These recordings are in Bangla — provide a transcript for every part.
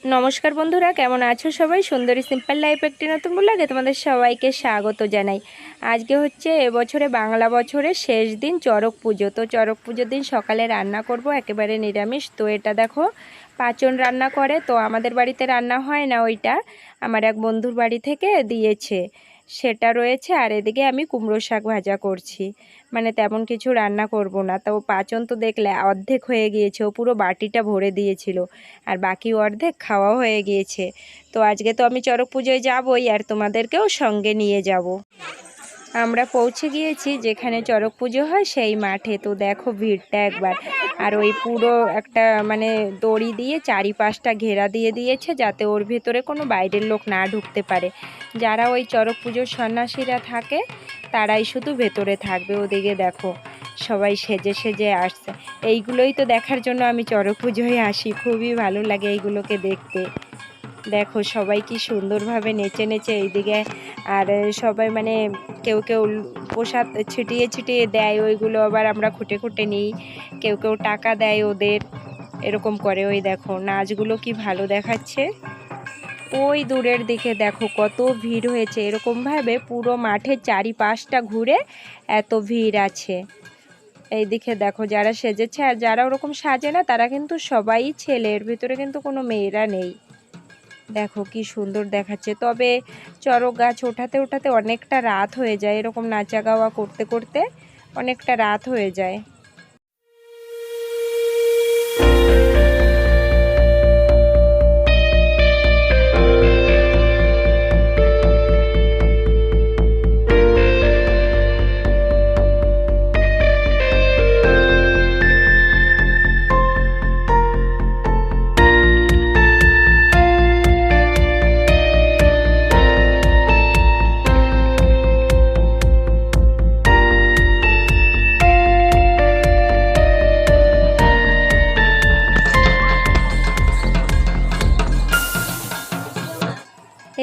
নমস্কার বন্ধুরা, কেমন আছো সবাই? সুন্দরী সিম্পল লাইফ একটি নতুন ব্লগে তোমাদের সবাইকে স্বাগত জানাই। আজকে হচ্ছে এবছরে বাংলা বছরের শেষ দিন, চড়ক পুজো। তো চড়ক পুজোর দিন সকালে রান্না করব একেবারে নিরামিষ। তো এটা দেখো, পাঁচন রান্না করে। তো আমাদের বাড়িতে রান্না হয় না, ওইটা আমার এক বন্ধুর বাড়ি থেকে দিয়েছে, সেটা রয়েছে। আর এদিকে আমি কুমড়ো শাক ভাজা করছি, মানে তেমন কিছু রান্না করব না। তো পাঁচন তো দেখলে অর্ধেক হয়ে গিয়েছে, ও পুরো বাটিটা ভরে দিয়েছিল, আর বাকি অর্ধেক খাওয়াও হয়ে গিয়েছে। তো আজকে তো আমি চড়ক পুজোয় যাবই, আর তোমাদেরকেও সঙ্গে নিয়ে যাব। আমরা পৌঁছে গিয়েছি যেখানে চড়ক পুজো হয়, সেই মাঠে। তো দেখো ভিড়টা একবার। আর ওই পুরো একটা মানে দড়ি দিয়ে চারিপাশটা ঘেরা দিয়ে দিয়েছে, যাতে ওর ভেতরে কোনো বাইরের লোক না ঢুকতে পারে। যারা ওই চড়ক পুজোর সন্ন্যাসীরা থাকে তারাই শুধু ভেতরে থাকবে। ওদিকে দেখো সবাই সেজে সেজে আসছে। এইগুলোই তো দেখার জন্য আমি চড়ক পুজোয় আসি, খুবই ভালো লাগে এইগুলোকে দেখতে। দেখো সবাই কি সুন্দরভাবে নেচে নেচে এইদিকে। আর সবাই মানে কেউ কেউ প্রসাদ ছিটিয়ে ছিটিয়ে দেয়, ওইগুলো আবার আমরা খুঁটে খুঁটে নিই। কেউ কেউ টাকা দেয় ওদের, এরকম করে। ওই দেখো নাচগুলো কি ভালো দেখাচ্ছে। ওই দূরের দিকে দেখো কত ভিড় হয়েছে, এরকমভাবে পুরো মাঠের চারিপাশটা ঘুরে এত ভিড় আছে। এইদিকে দেখো যারা সেজেছে, আর যারা ওরকম সাজে না তারা কিন্তু সবাই ছেলে, এর ভিতরে কিন্তু কোনো মেয়েরা নেই। দেখো কি সুন্দর দেখাচ্ছে। তবে চড়ক গাছ ওঠাতে ওঠাতে অনেকটা রাত হয়ে যায়, এরকম নাচা গাওয়া করতে করতে অনেকটা রাত হয়ে যায়।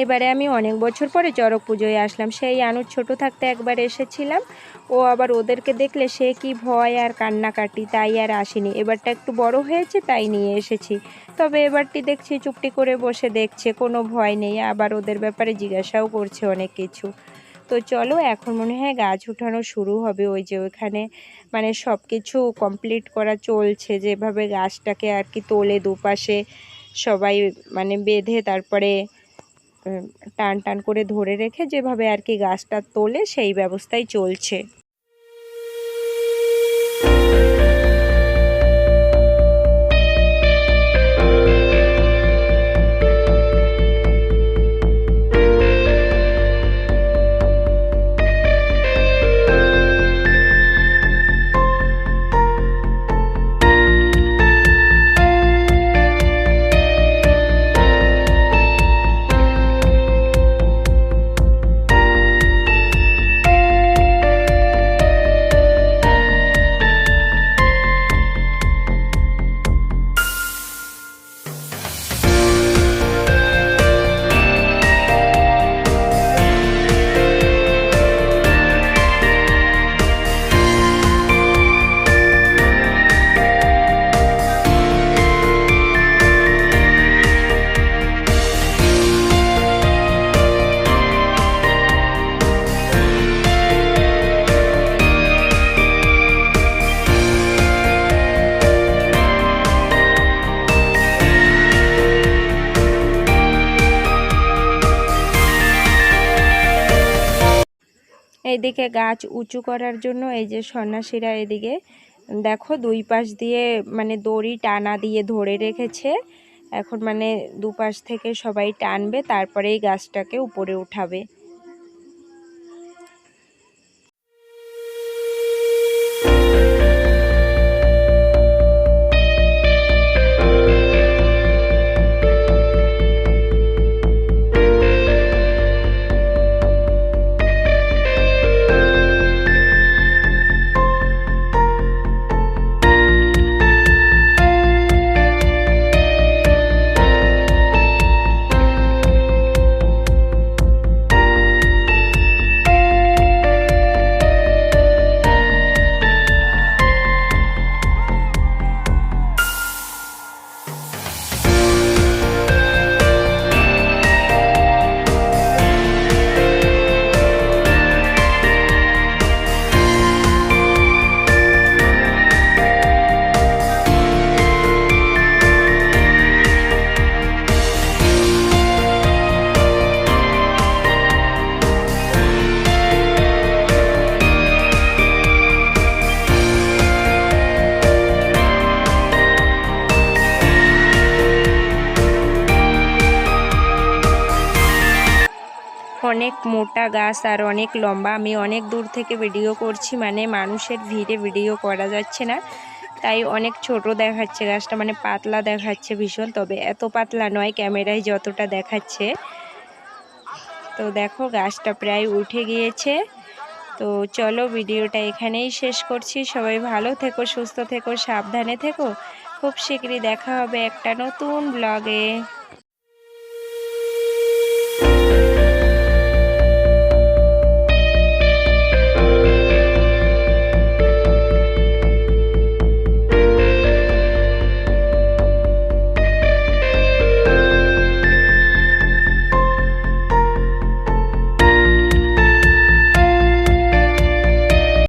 এবারে আমি অনেক বছর পরে চড়ক পুজোয় আসলাম। সেই আনুর ছোট থাকতে একবার এসেছিলাম, ও আবার ওদেরকে দেখলে সে কি ভয় আর কান্নাকাটি, তাই আর আসেনি। এবারটা একটু বড় হয়েছে তাই নিয়ে এসেছি। তবে এবারটি দেখছি চুপটি করে বসে দেখছে, কোনো ভয় নেই। আবার ওদের ব্যাপারে জিজ্ঞাসাও করছে অনেক কিছু। তো চলো, এখন মনে হয় গাছ উঠানো শুরু হবে। ওই যে ওইখানে মানে সব কিছু কমপ্লিট করা চলছে, যেভাবে গাছটাকে আর কি তোলে দুপাশে সবাই মানে বেঁধে, তারপরে টান টান করে ধরে রেখে যেভাবে আর কি গাছটা তোলে, সেই ব্যবস্থাই চলছে। এইদিকে গাছ উঁচু করার জন্য এই যে সন্ন্যাসীরা এদিকে দেখো দুই পাশ দিয়ে মানে দড়ি টানা দিয়ে ধরে রেখেছে। এখন মানে দুপাশ থেকে সবাই টানবে, তারপরেই গাছটাকে উপরে উঠাবে। অনেক মোটা গাছ আর অনেক লম্বা। আমি অনেক দূর থেকে ভিডিও করছি, মানে মানুষের ভিড়ে ভিডিও করা যাচ্ছে না, তাই অনেক ছোট দেখাচ্ছে গাছটা, মানে পাতলা দেখাচ্ছে ভীষণ, তবে এত পাতলা নয় ক্যামেরায় যতটা দেখাচ্ছে। তো দেখো গাছটা প্রায় উঠে গিয়েছে। তো চলো ভিডিওটা এখানেই শেষ করছি। সবাই ভালো থেকো, সুস্থ থেকো, সাবধানে থেকো। খুব শীঘ্রই দেখা হবে একটা নতুন ব্লগে।